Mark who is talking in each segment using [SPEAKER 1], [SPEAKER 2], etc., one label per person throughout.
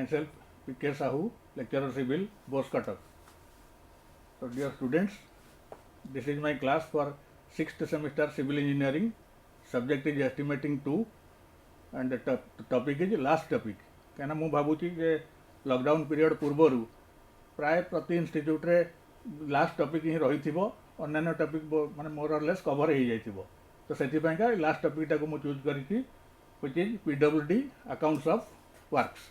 [SPEAKER 1] myself P.K. Sahu, lecturer civil, Bose Cuttack. So dear students, this is my class for 6th semester civil engineering. Subject is estimating 2 and the topic is last topic. कहना मु भावुची जे lockdown period पूर्वर प्राय प्रति institute रे last topic ही रही थिबो, अन्य topic माने मोर और लेस कवर हो जाइथिबो. तो सेति पय का लास्ट टॉपिक टाको मु चूज करिछि which is PWD accounts of works.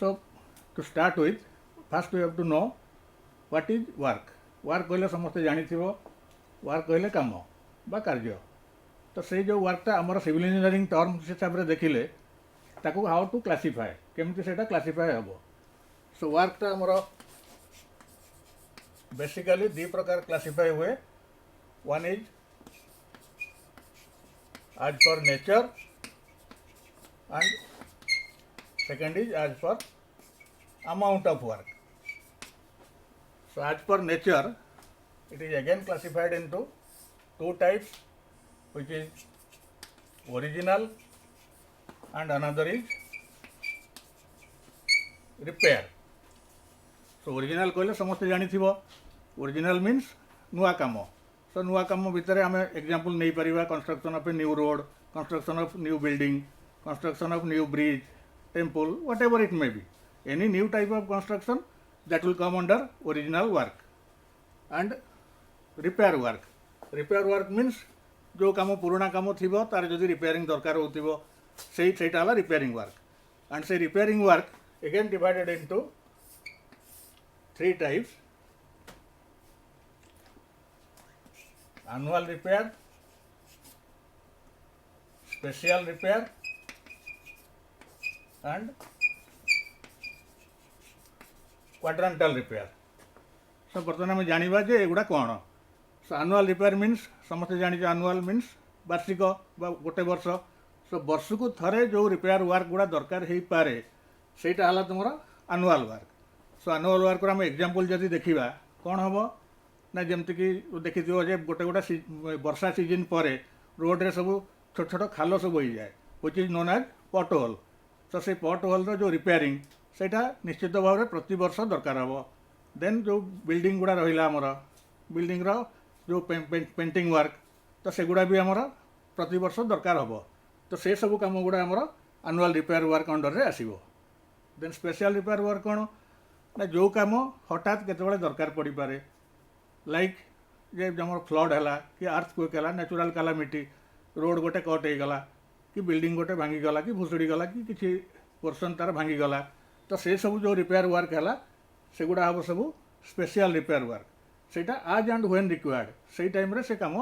[SPEAKER 1] So to start with, first we have to know what is work. Work कहले समस्त जानिथिबो, वर्क कहले काम बा कार्य. तो से जो वर्कटा आमर सिविल इंजीनियरिंग टर्म हिसाब से देखिले ताको हाउ टू क्लासिफाई, केमती सेटा क्लासिफाई हबो. सो वर्कटा आमर बेसिकली दी प्रकार क्लासिफाई हुए. One is as per nature and second is as per amount of work. So as per nature, it is again classified into two types, which is original and another is repair. So original कहले समस्त जानी थिबो. Original means नुआ काम. So नुआ काम भितर आम एग्जांपल नहीं परिबा construction of a new road, construction of new building, construction of new bridge, temple, whatever it may be. Any new type of construction that will come under original work. And repair work. Repair work means जो काम पुराना काम थिबो तार जदि repairing दरकार होतिबो सेटा हला repairing work. And say repairing work again divided into three types: annual repair, special repair and quadrantal repair. So बर्तमान आम जानिबा जे एगुडा कोन. सो annual repair means समस्त जानि annual means वार्षिक बा गोटे वर्ष. सो वर्ष को थरे जो रिपेयर वर्क गुडा दरकार हेई पारे सेटा हला तुमरा annual work. सो annual work रा हम एग्जांपल जदि देखिबा कोन हबो ना जेमति कि देखिथिबो जे गोटे गोटे वर्षा सीजन परे रोड रे सब छोट छोट खाल सब होई जाय, which is known as pothole. तो से पॉट होल जो रिपेयरिंग सेटा निश्चित भाव में प्रति वर्ष दरकार हम. देन जो बिल्डिंग गुड़ा रहा आमर बिल्डिंग जो पेंटिंग वर्क तो सेगुड़ा भी आमर प्रति वर्ष दरकार हम. तो से सब काम गुड़ा आमर एनुअल रिपेयर वर्क अंडर रे आसीबो. देन स्पेशल रिपेयर वर्क कौन ना जो काम हठात केतबेले दरकार पड़ी पारे, लाइक जे आमर फ्लड है कि अर्थक्वेक है, नेचुरल कैलामिटी, रोड गोटे कट हो गला कि बिल्डिंग गोटे भांगीगला कि भुसुड़ी गला कि किसी पोर्सन तार भांगीगला. तो से सब जो रिपेयर वर्क है सेगुड़ा हम सब स्पेशल रिपेयर वर्क. सेटा आज एंड व्हेन रिक्वायर्ड से टाइम रे से काम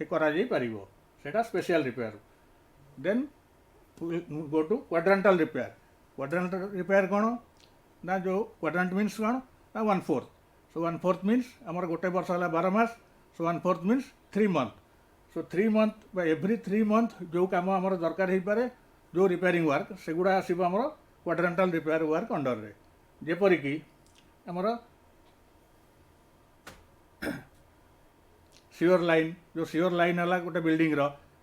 [SPEAKER 1] करा जाई परिबो, सेटा special repair. Then go to quadrantal repair. Quadrantal repair कौन ना जो क्वाड्रेंट मीन्स कौन ना 1/4. सो 1/4 मीन्स आमर गोटे वर्ष है 12 मास. सो 1/4 मीन्स 3 month. सो 3 month एवरी 3 month जो काम आमर दरकार हो पारे जो रिपेयरिंग वर्क सेगुड़ा आसब आमर क्वाड्रेंटल रिपेयर वर्क अंडर रे. जेपरिक आमर सीवर लाइन, जो सीवर लाइन है गोटे बिल्डिंग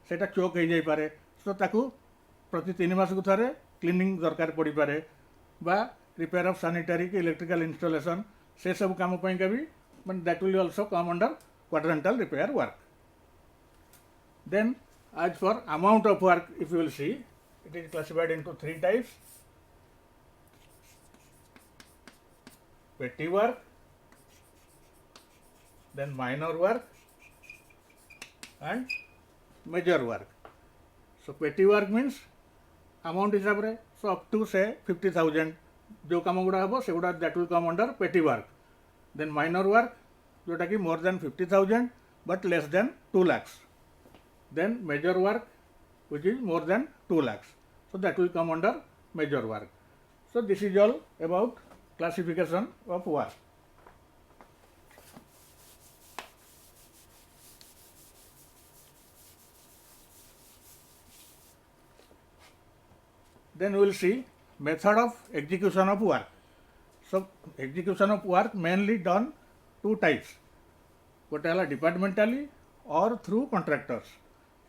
[SPEAKER 1] सेटा चोक हो जाई पारे. सो ताकू प्रति 3 मास को थरे क्लीनिंग दरकार पड़ी पारे बा रिपेयर ऑफ सैनिटरी की इलेक्ट्रिकल इंस्टॉलेशन से सब काम पई का भी मैंने that will also come under quadrantal repair work. Then as for amount of work, if you will see, it is classified into 3 types: petty work, then minor work and major work. So petty work means amount हिसाब रे, so up to say 50,000 जो काम गुड़ा हम सेगुड़ा that will come under petty work. Then minor work जोटा कि more than 50,000 but less than 2 lakhs. Then major work which is more than 2 lakhs. So that will come under major work. So this is all about classification of work. Then we will see method of execution of work. So execution of work mainly done 2 types. गोटे है डिपार्टमेंटाली or through contractors.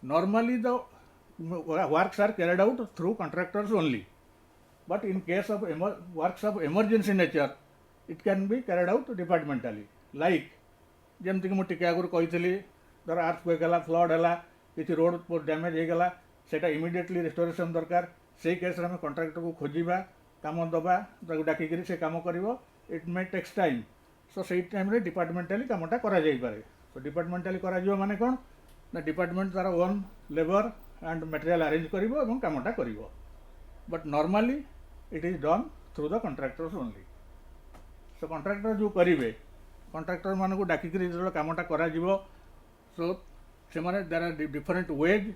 [SPEAKER 1] Normally the works are carried out through contractors only, but in case of works of emergency nature, it can be carried out departmentally. Like जमती कि मुझे टिके आगुरी कही धर earthquake है, flood है, किसी रोड डैमेज होगला से इमिडिएटली रिस्टोरेशन दरकार से केस आम कंट्राक्टर को खोजा कम दबा डाकिक से कम कर इट मे टेक्स टाइम. सो से टाइम डिपार्टमेंटाली कमटा करे. सो डिपार्टमेंटाली कर माने कौन ना डिपार्टमेंट तार own labour and material arrange कर कमटा कर. But normally it is done through the contractors only. So contractor जो करेंगे कंट्राक्टर मान को डाकिक जो कमटा कर. सो से there are different ways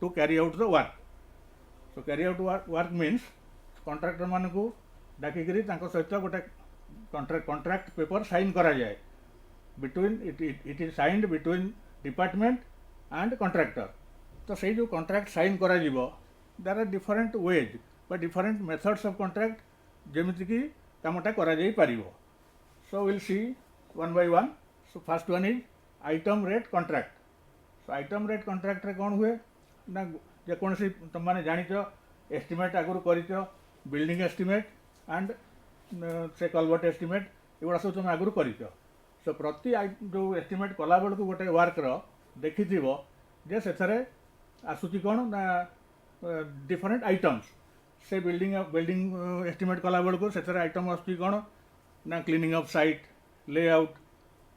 [SPEAKER 1] to carry out the work. So carry out work means contractor man को डाकिक सहित गोटे कंट्राक्ट पेपर साइन करा जाए between it is signed between department and contractor. तो से जो कंट्राक्ट साइन करा देर आर डिफरेंट वेज बा डिफरेंट मेथड्स ऑफ कंट्राक्ट जमीती कि कमटा करा जाई पारिबो. So will see one by one. So first one is item rate contract. So item rate contract रे कौन हुए ना जेकोसी तुम मैंने जानिच एस्टिमेट आगुरी कर बिल्डिंग एस्टिमेट एंड से कलवर्ट एस्टिमेट एगुड़ा सब तुम आगुरी कर. सो प्रति जो एस्टिमेट कला बेलू गोटे वर्कर देखि जे से आसूची कौन ना डिफरेंट आइटम्स से बिल्डिंग एस्टिमेट कला बेलू से आइटम आसूची कौन ना cleaning of site, layout,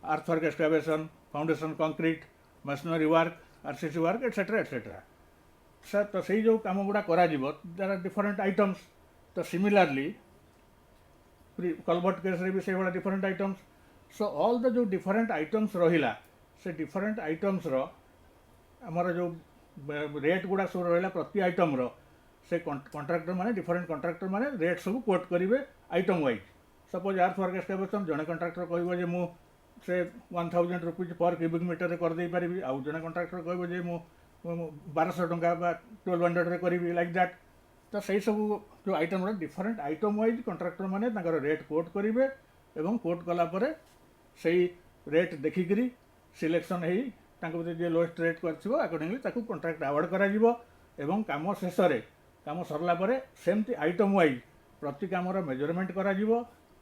[SPEAKER 1] earthwork excavation, foundation concrete, machinery work, RCC work etcetera etcetera. सर तो से जो कम गुड़ा कर देर आर डिफरेंट आइटम्स. तो सिमिलरली कलवर्ट केस भी से भाया different items. So all the जो डिफरेंट आइटम्स रहा से डिफरेंट आइटम्स आमर जो रेट गुड़ा सब रहा प्रति आइटम से कंट्राक्टर माने डिफरेंट कंट्राक्टर माने रेट सब कोट करेंगे item wise. Suppose earthwork excavation जड़े कंट्राक्टर कहे मु से 1000 रुपीज पर क्यूबिक मीटर कर दे पारि. आउ जड़े कंट्राक्टर कहे मु 1200 टंका 1200 करी लाइक दैट. तो सही सब जो item different item wise contractor माने रेट कोट करेंगे एवं कोट कलापर से रेट देखिकी सिलेक्शन हो जे लोएस्ट रेट कर अकॉर्डिंगली कंट्राक्ट अवार्ड कर कम शेष कम सरला सेमती आइटम वाइज प्रति कमर मेजरमेंट कर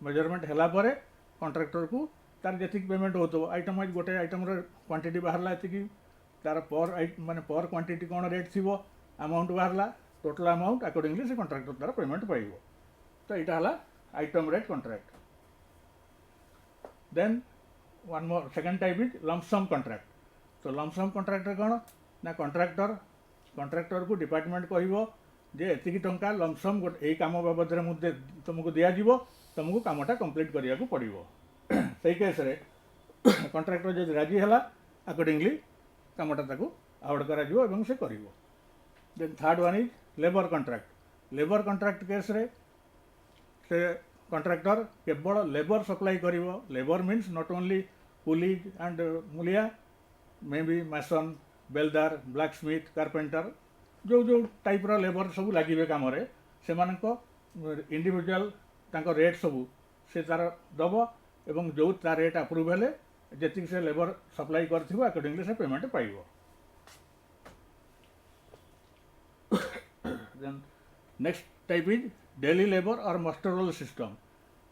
[SPEAKER 1] मेजरमेंट है कंट्राक्टर को तार जी पेमेंट हो आइटम वाइज गोटे आइटम क्वांटिटी बाहर ये तार पर माने पर क्वांटिटी कौन रेट थी अमाउंट बाहर टोटल अमाउंट अकॉर्डिंगली से कंट्राक्टर तार पेमेंट पाइब. तो यहाँ है item rate contract. Then one more second type is lump sum contract. तो लमसम कंट्राक्ट कौन ना कंट्राक्टर को डिपार्टमेंट कह जे एतिकी टंका लमसम गोटे यही कम बाबद तुमको दिज्व तुमको कमटा कंप्लीट करने को पड़ो. से केस कंट्राक्टर जो राजी है अकॉर्डिंगली कमटा अवार्ड कर. Then third one is labour contract. Labour contract case से कंट्राक्टर केवल लेबर सप्लाई कर. Labour means not only coolies and मुलिया मे बी मैसन, बेलदार, ब्लैक स्मिथ, कारपेंटर जो जो टाइप रो लेबर सब लगे कम से इंडिविजुअल रेट सब से तार दब एवं जो तार रेट अप्रूव हेले जी से लेबर सप्लाई कर अकॉर्डिंगली से पेमेंट पाइब. Then next type is daily labour और master roll system.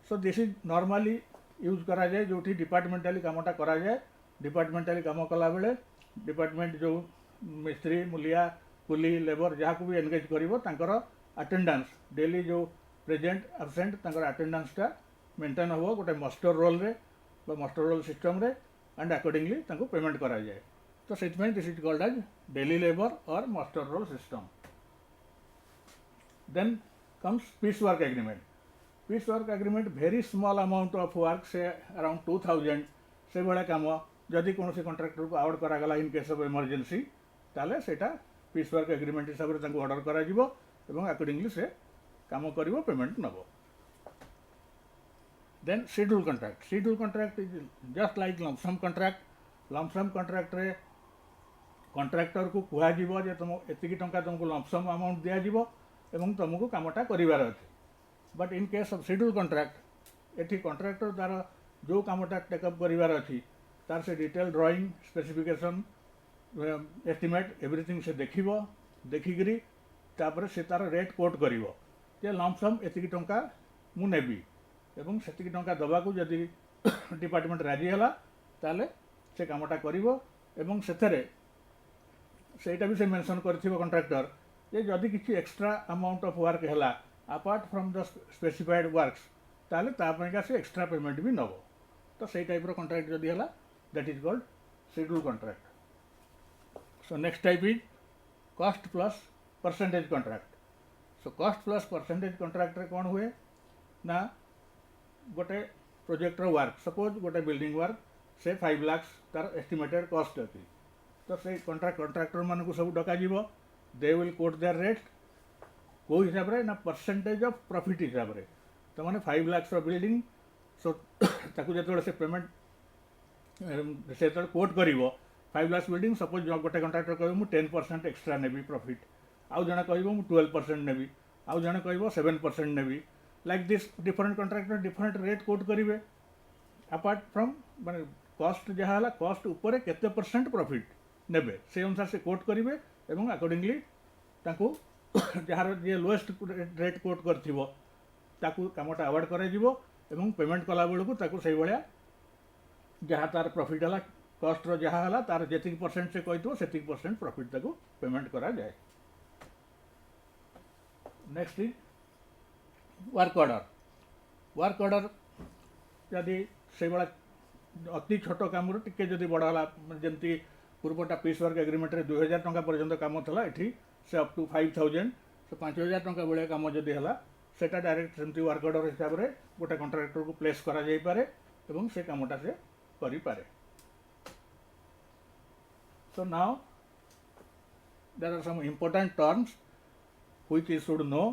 [SPEAKER 1] So this is normally use करा जाए जो डिपार्टमेंटाली कमटा करा जाए. डिपार्टमेंटाली कम कला बेले डिपार्टमेंट जो मिस्त्री, मुलिया, कुली, लेबर जहाँ को भी एनगेज कर अटेंडेंस डेली जो प्रेजेंट एब्सेंट अटेंडेंसटा मेंटेन हो गोटे मास्टर रोल रे मास्टर रोल सिस्टम रे एंड अकॉर्डिंगली पेमेंट करा जाए. तो से this is called as daily labour और master roll system. Then comes piece work agreement. Piece work agreement very small amount of work से अराउंड 2000 से भाया कम जदि कौन कंट्राक्टर को अवार्ड करागला इन केस ऑफ इमरजेंसी ताले सेटा पीस वर्क एग्रीमेंट हिसाब से ऑर्डर करा अकॉर्डिंगली से काम कर पेमेंट नब. Then schedule contract. Schedule contract is just like lump sum contract. Lump sum contract रे कंट्राक्टर को कहुए तुम एतिकी टंका तुमको लमसम अमाउंट दिज्व एवं तुमको कमटा करार अच्छे. But in case of schedule contract eighty contractor तार जो कमटा टेकअप करार अच्छी तार से detail drawing specification estimate everything से देखिबो देखिकरी तापर से तार रेट कोट करिवो जे लमसम एतिकी टंका मु नेबी एवं सेतिकी टंका दबाकू जदि डिपार्टमेंट राजी हैला ताले से कामटा करिवो एवं सेथरे सेटा भी से मेंशन करथिबो कॉन्ट्रैक्टर जे जदि किछि एक्स्ट्रा अमाउंट ऑफ वर्क हैला apart from the specified works ताले ता पयका से एक्स्ट्रा पेमेंट भी नबो तो सेई टाइप रो कॉन्ट्रैक्ट जदि हैला that is called schedule contract so next type is cost plus percentage contract so cost plus percentage contract रे कोन हुए ना गोटे प्रोजेक्ट रो वर्क सपोज गोटे बिल्डिंग वर्क से 5 लाख तार एस्टिमेटेड कॉस्ट अछि तो से कॉन्ट्रैक्टर मान को सब डका जीवो they will quote their rate को हिसाब रे ना परसेंटेज ऑफ प्रॉफिट हिसाब रे तो माने 5 लाख रो बिल्डिंग सो ताकू जतोले से पेमेंट से तो कोट करिवो 5 लाख बिल्डिंग सपोज गोटे कॉन्ट्रैक्टर कहबो मु 10% एक्स्ट्रा नेबी प्रॉफिट आउ जने कहबो मु 12% नेबी आउ जने कहबो 7% नेबी like this different contractor different rate quote करिवे अपार्ट फ्रॉम माने कॉस्ट जहाँ है कॉस्ट ऊपर केते परसेंट प्रॉफिट नेबे से अनुसार से कोट करिवे एवं अकॉर्डिंगली ताकू जार जे लोएस्ट रेट कोट करथिबो ताकू कामटा अवार्ड करा जिवो एवं पेमेंट कला बेलू ताकू सही भाया जहाँ तार प्रॉफिट है कॉस्ट रो जहाँ है तार जेतिक परसेंट से कहतो सेतिक परसेंट प्रॉफिट ताकू पेमेंट करा जाए नेक्स्ट इज वर्क ऑर्डर यदि से भाया अति छोट काम टिके जदि बढ़ाला जमती पूर्वटा पीस वर्क एग्रीमेंट रे 2000 टंका पर्यंत काम थला एठी से अप टू 5000 से 5000 टंका बेले काम जदि हला सेटा डायरेक्ट सेमती वर्क ऑर्डर हिसाब रे गोटे कॉन्ट्रैक्टर को प्लेस करा जाई पारे एवं से कामटा से करि पारे so now there are some important terms which you should know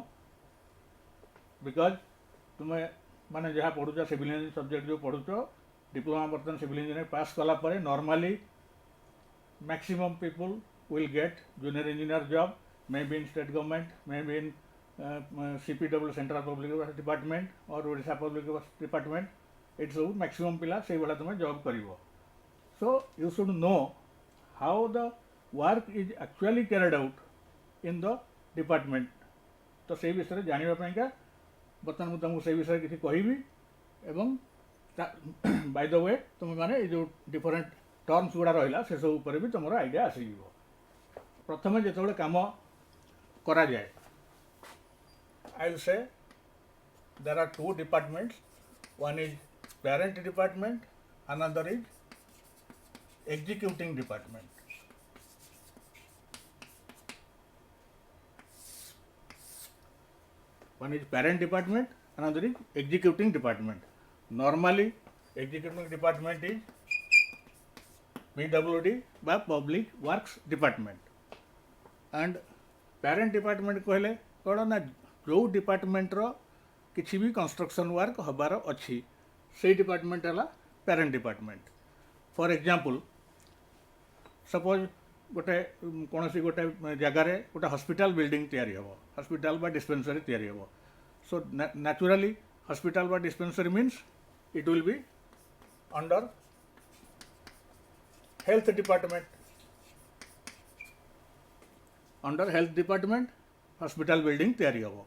[SPEAKER 1] because तुम्हें माने जहाँ पढ़ुच सिविल इंजीनियरिंग सब्जेक्ट जो पढ़ुच डिप्लोमा बर्तन सिविल इंजीनियरिंग पास कला परे normally maximum people will get junior engineer job may be in state government may be in CPW central public department और ओडिशा पब्लिक डिपार्टमेंट इट सब मैक्सिमम पिला से भाया तुम जॉब कर so you should know how the work is actually carried out in the department तो से विषय जानापी बर्तमान मुझे तुमको से विषय किसी कहबी एवं बाय द वे तुम माने जो डिफरेंट टर्म्स गुड़ा रहा से सब भी तुम आइडिया आसीज प्रथम जो कम करा जाए I will say there are two departments. One is parent department, another is executing department. One is parent department, another is executing department. Normally, executing department is PWD by Public Works Department. And parent department कहले कौन ना जो department रो किसी भी construction work हबार अच्छी से department है parent department for example suppose गोटे कौन सी गोटे जगार गोटे हॉस्पिटल बिल्डिंग तैयारी हम हॉस्पिटल बा डिस्पेंसरी तैयारी हम सो नेचुरली हॉस्पिटल बा dispensary means it will be under health department hospital building तैयारी हम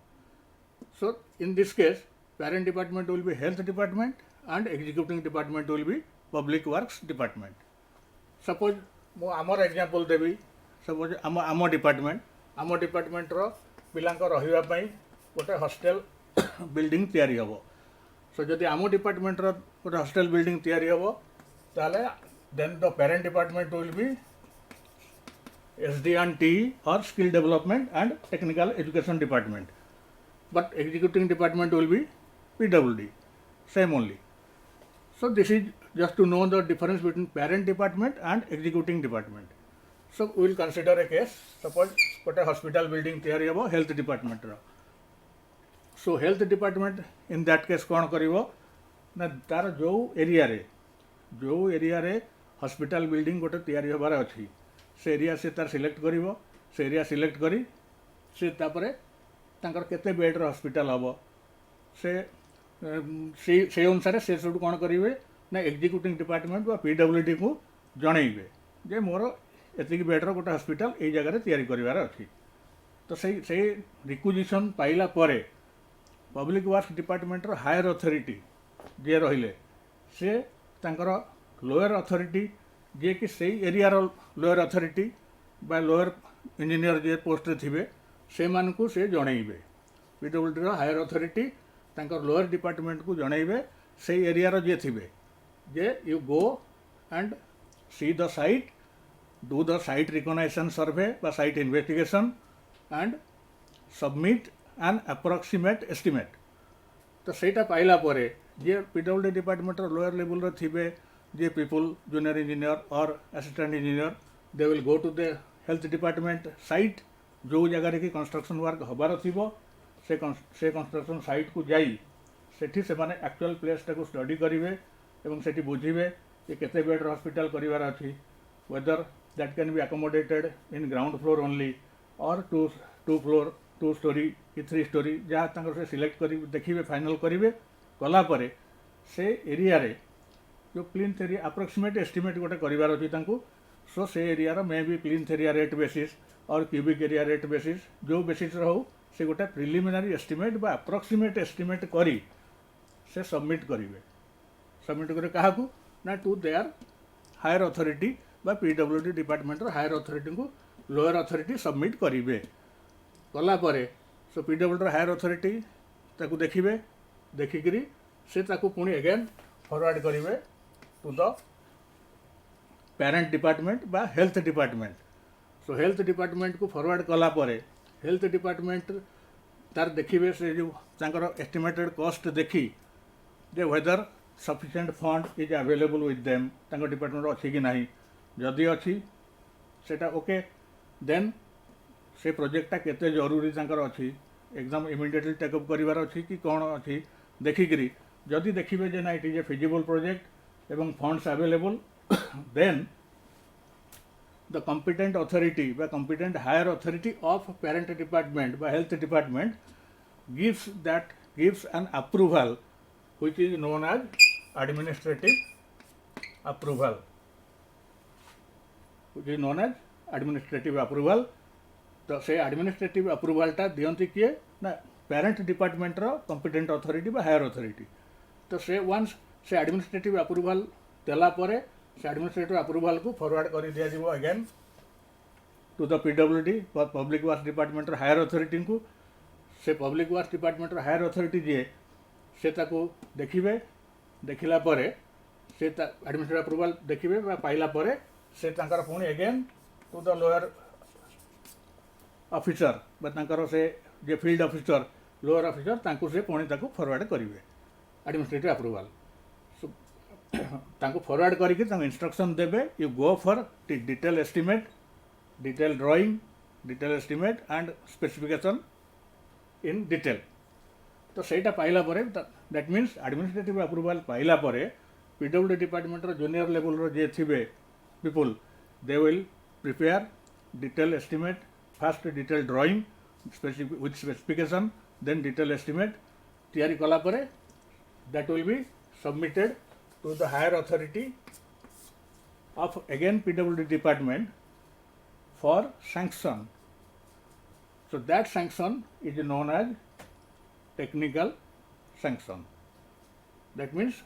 [SPEAKER 1] so in this case parent department will be health department and executing department will be public works department suppose मो आमर example देवी suppose आम department रो पिलांक रहिबा पई गोटे hostel building तैयारी हम सो जदि आम डिपार्टमेंट रो गोटे हॉस्टल बिल्डिंग तैयारी हम ताले then the parent department will be SD&T or skill development and technical education department but executing department will be PWD, same only. So this is just to know the difference between parent department and executing department. So we will consider a case, suppose what a hospital building theory about health department. So health department in that case कौन करिवो ना तार जो area रे hospital building गोटे तैयारी होबार अच्छी से एरिया से तार सिलेक्ट करिवो से एरिया सिलेक्ट करी से तापरे तांकर केते बेड रो हॉस्पिटल हम से अनुसार से सब कौन करेंगे ना एग्जीक्यूटिंग डिपार्टमेंट बा पीडब्ल्यूडी को जनइबे जे मोर एतिक बेड्र गोटे हस्पिटाल ये जगह तैयारी करार अच्छी। तो से रिक्विजिशन पाइला परे public works department higher authority जे रहिले से तांकर लोअर अथॉरिटी जे कि से एरियार लोअर अथॉरिटी बा लोअर इंजीनियर जे पोस्ट थे से मानकु से जनइबे पीडब्ल्यूडी हायर अथॉरिटी तांकर लोअर डिपार्टमेंट को जनइबे से एरियार जे थे जे you go and see the site do the site recognization survey बा site investigation and submit an approximate estimate. तो सेटा पाइला परे जे PWD department lower level the J people junior engineer और assistant engineer they will go to the health department site जो जगह कि कंस्ट्रक्शन वर्क हबार थी से कंस्ट्रक्शन साइट को जाई सेठी से माने एक्चुअल प्लेस टाको स्टडी करेंगे एवं सेठी बुझीबे कि केते बेड हॉस्पिटल करिवार अछि whether that can be accommodated in ground floor only और टू फ्लोर 2 स्टोरी कि 3 स्टोरी जहाँ तंकर से सिलेक्ट करी देखिए फाइनल करेंगे कला परे से एरिया रे जो प्लिंथ एरिया अप्रोक्सीमेट एस्टिमेट गोटे करिवार अछि तांकु सो से एरिया रो maybe plinth area rate basis और क्यूबिक एरिया रेट बेसिस जो बेसिस रहू से गोटे प्रिलिमिनारी एस्टिमेट बा अप्रोक्सीमेट एस्टिमेट करी से सबमिट करेंगे सबमिट करे काहाकू ना टू देयर हायर अथॉरिटी बा पीडब्ल्यूडी डिपार्टमेंट हायर अथॉरिटी को लोअर अथॉरिटी सबमिट करेंगे कला परे सो पीडब्ल्यूडी हायर अथॉरिटी ताकू देखिबे देखिकरी से ताकू पुणी अगेन फॉरवर्ड करेंगे टू द पेरेंट डिपार्टमेंट बा हेल्थ डिपार्टमेंट। सो हेल्थ डिपार्टमेंट को फॉरवर्ड कला परे हेल्थ डिपार्टमेंट तार देखिए से जो तांकर एस्टिमेटेड कॉस्ट देखी जे whether sufficient fund is available with them तांकर डिपार्टमेंट अच्छी कि नहीं जदि अच्छी सेटा ओके देन से प्रोजेक्टा केते जरूरी तांकर अच्छी एग्जाम इमिडिएटली टेकअप करिवार अच्छी कि कौन अच्छी देखिकी जदि देखिए जे ना it is a feasible project एवं funds available then the competent authority by competent higher authority of parent department by health department gives an approval which is known as administrative approval तो से administrative approval टा दियंती किए ना parent department row competent authority by higher authority। तो से once से administrative approval देला परे से एडमिनिस्ट्रेटिव अप्रूवल को फॉरवर्ड कर दिया जीवो again to the PWD public works department higher authority को से public works department higher authority जे से ताको देखिबे देखिला परे से एडमिनिस्ट्रेटिव अप्रूवल देखिबे बा पाइला परे से तांकर पुणी again to the lower officer बा तांकर से जे फील्ड ऑफिसर लोअर ऑफिसर तांको से पुणी ताको फॉरवर्ड करिवे एडमिनिस्ट्रेटिव अप्रूवल तांको फॉरवर्ड करके इंस्ट्रक्शन देबे you go for detail estimate detail drawing detail estimate and specification in detail. तो सेटा पाइला परे दैट मीन्स एडमिनिस्ट्रेटिव अप्रूवल पाइला परे पीडब्ल्यूडी डिपार्टमेंट जूनियर लेवल रो जे थिबे people they will prepare detail estimate first detail drawing with specification then detail estimate तैयारी कला परे that will be submitted to the higher authority of again PWD department for sanction. So that sanction is known as technical sanction. That means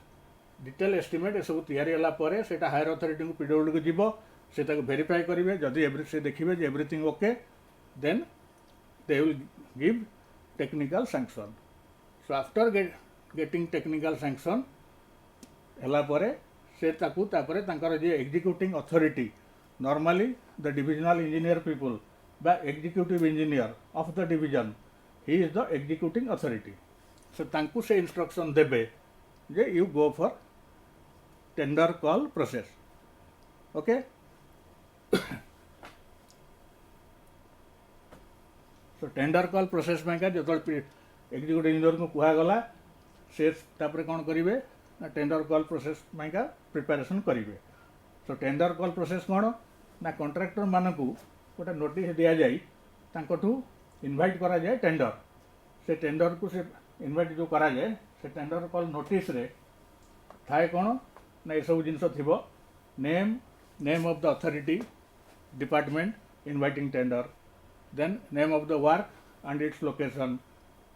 [SPEAKER 1] detail estimate सब तैयारी होला परे सेटा higher authority को PWD को जीवो से ताको वेरीफाई करिवे जदि एवरी से देखिबे जे everything okay then they will give technical sanction. So after getting technical sanction हला परे से ताकू तापरे तांकर जे executing authority normally the divisional engineer people बा executive engineer of the division he is the executing authority से तांकू से इंस्ट्रक्शन देबे जे you go for tender call process okay. So tender call process में का जो एग्जीक्यूटिव इंजीनियर को कुहा गला से तापरे कौन करिवे ना टेंडर कॉल प्रोसेस में का प्रिपेरेसन करेंगे। सो टेंडर कॉल प्रोसेस कौन ना कॉन्ट्रैक्टर मानकू गोटे नोटिस दि जाए तांकठू इनवाइट करा जाए टेंडर से टेंडर को से इनवाइट जो करा जाए से टेंडर कॉल नोटिस रे थाए कौन ना ये सब जिनस थिबो name of the authority department inviting tender, then name of the work and its location,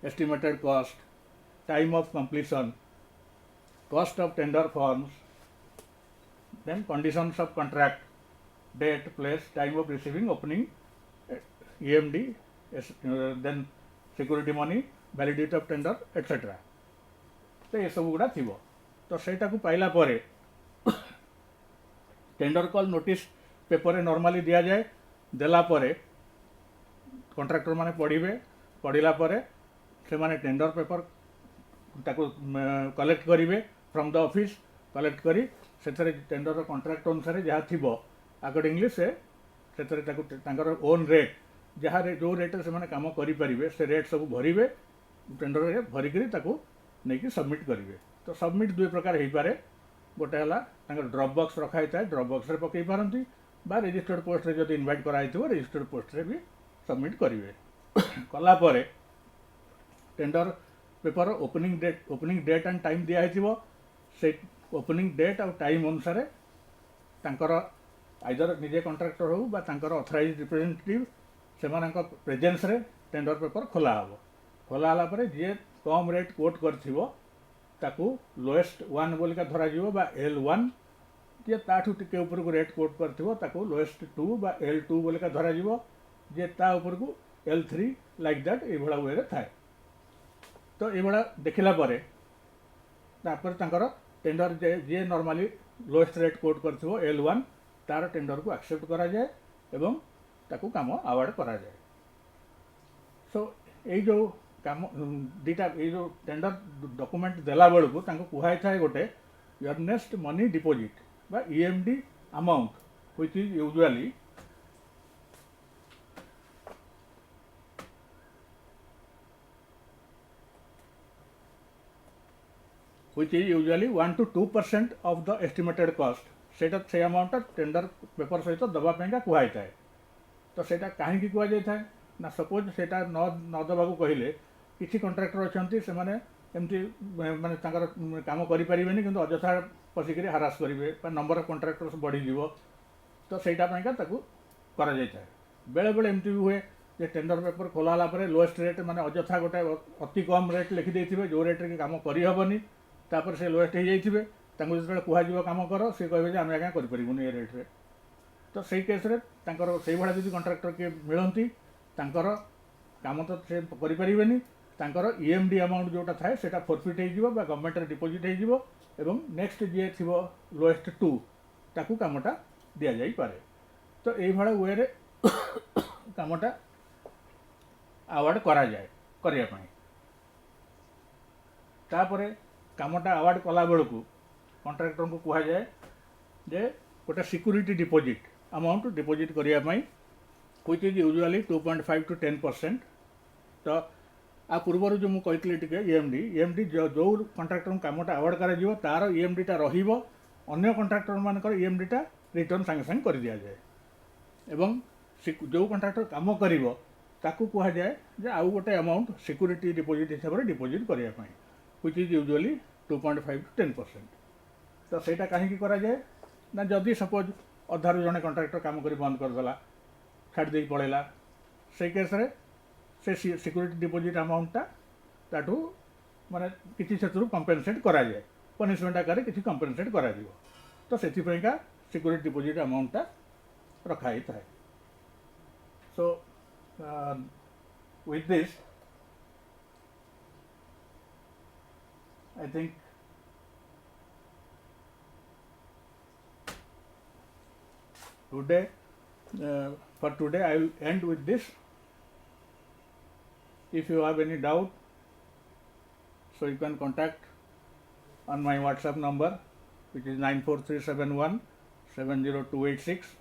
[SPEAKER 1] estimated cost, time of completion, cost of tender forms, then conditions of contract, date, place, time of receiving, opening, EMD, then security money, validity of tender, etc. तो ये सब गुड़ा थी तो सेटा को पाइला परे tender call notice paper normally दिया जाए, देला परे कॉन्ट्रैक्टर माने पढ़िबे, पढ़िला परे से माने टेंडर पेपर ताको कलेक्ट करिवे फ्रॉम द ऑफिस, कलेक्ट करी से टेंडर कॉन्ट्रैक्ट अनुसार जहाँ थिबो अकॉर्डिंगली से तांकर ओन रेट जहाँ जो रेट से माने काम करि परिबे से रेट सब भरिबे, टेंडर रे भरिकरी ताको नहीं सबमिट करिवे। तो सबमिट दुई प्रकार हो पारे, गोटे है ड्रॉप बॉक्स रखाई था, ड्रॉप बॉक्स रे पकई पारती बा रजिस्टर्ड पोस्ट रे जब इनवाइट कराई रजिस्टर्ड पोस्ट रे भी सबमिट करेंगे। कला परे tender paper opening date and time दिखाई से ओपनिंग डेट और टाइम अनुसार तांकर आइदर निजे कॉन्ट्रैक्टर हो बा तांकर ऑथराइज्ड रिप्रेजेंटेटिव से प्रेजेंस रे टेंडर पेपर खोला हबो। खोला हला परे जे कम रेट कोट करथिबो ताकू लोएस्ट 1 बोलिका धरा जीवो बा L1, जे ताठू टिके ऊपर को रेट कोट करथिबो ताकू लोएस्ट 2 बा L2 बोलिका धरा जीवो, जे ता ऊपर को L3 लाइक दैट ये भला वे थाए। तो ये भला देखला परे तापर तांकर टेंडर जे नॉर्मली लोएस्ट रेट कोट करथिबो L1 तार टेंडर को एक्सेप्ट करा जाए एवं ताकू काम अवार्ड करा जाए। सो ये जो काम दीटा ये जो टेंडर डॉक्यूमेंट देला बेलू कहुई थाए गोटे अर्नेस्ट मनी डिपोजिट बा EMD amount which is usually which is usually 1 to 2% of the estimated cost से अमाउंट टेंडर पेपर सहित दबा कहुई थाए। तो सेटा कहीं कहुई ना सपोज सेटा न दबा कहले किसी कॉन्ट्रैक्टर अच्छा से माने एमती माने तांकर काम करि परिबेनी किंतु अजथा पसिकरी हारास करिवे बा नंबर ऑफ कॉन्ट्रैक्टर्स बढ़ी जीवो। तो सेटा पयका ताकू करा जाय थाए। बेले बेले एमती हुए जे टेंडर पेपर खोला ला परे लोएस्ट रेट माने अजथा गोटे अति कम रेट लिखि देथिबे जो रेट रे काम करि हबनी, तापर से लोएस्ट हो जाइथिबे तांको जतबे कुहा जीवो काम करो से कहबे जे आमे आज्ञा करि परिबुनी ए रेट रे। तो सेही केस रे तांकर सेही भळा जदि कॉन्ट्रैक्टर के मिलंती तांकर काम तो से करि परिबेनी, तांकर EMD अमाउंट जोटा थाए सेटा फोरफिट हो जिवो बा गवर्नमेंट रे डिपोजिट हो जिवो एवं नेक्स्ट जे थिबो लोएस्ट 2 ताकू कामटा दिया जाई पारे। तो एई भळा वे रे कामटा अवार्ड करा जाए करिया पई। तापरे कामटा अवार्ड कला बेलू कॉन्ट्रैक्टर को कहा जाए जे गोटे सिक्यूरिटी डिपोजिट अमाउंट डिपोजिट करिया पई व्हिच इज यूजुअली 2.5 to 10%। तो आ पूर्वर जो मुझे कही EMD जो कॉन्ट्रैक्टर कामटा अवार्ड कर तार EMD टा रहिबो, अन्य कॉन्ट्रैक्टर मानकर EMD टा रिटर्न संगे संगे कर दिया जाए एवं जो कॉन्ट्रैक्टर काम करिवो ताकू कहा जाए जे आउ गोटे अमाउंट सिक्यूरिटी डिपोजिट हिसाब से डिपोजिट करिया पई व्हिच इज यूजुअली 2.5 to 10%। तो सेटा कहीं करा जाए ना जदि सपोज अधारू जने कॉन्ट्रैक्टर काम करी बंद करदेला छाड़ दे पड़ेला से केस रे से सिक्यूरिटी डिपोजिट अमाउंटटा ताठू माने किसी क्षेत्र कंपेनसेट करा जाए, पनिशमेंट आकार किसी कंपेनसेट करा दियो। तो सेथिपैका सिक्यूरिटी डिपोजिट अमाउंटटा रखा ही थाए। सो with this I think today for today I will end with this. If you have any doubt, so you can contact on my WhatsApp number which is 94371 70286.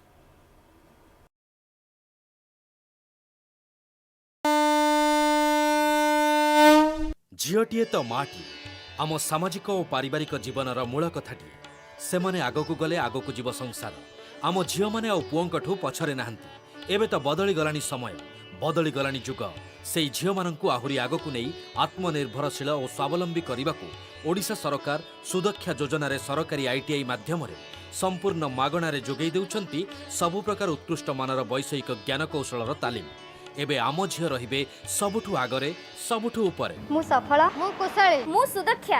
[SPEAKER 2] झीटीए तो माटी आम सामाजिक और पारिवारिक जीवनर मूल कथाटी सेमाने आगकू गले आगकू जीव संसार आम झील मैंने आ पुओंकठू पछरे नाहांती एबे तो बदली गलानी समय बदली गलानी जुग से झीलमानंकु आहुरी आगकु नहीं आत्मनिर्भरशील और स्वावलंबी करने ओडिशा सरकार सुदक्षा योजन सरकारी आईटीआई माध्यम संपूर्ण मागणार जोगई देउछंती सबु प्रकार उत्कृष्ट मानर वैषयिक ज्ञान कौशलर तालीम। एबे आम झील रहिबे सबुठु आगरे सबुठु उपरे।
[SPEAKER 3] मु सफल मु कुशली मु सुदक्षा।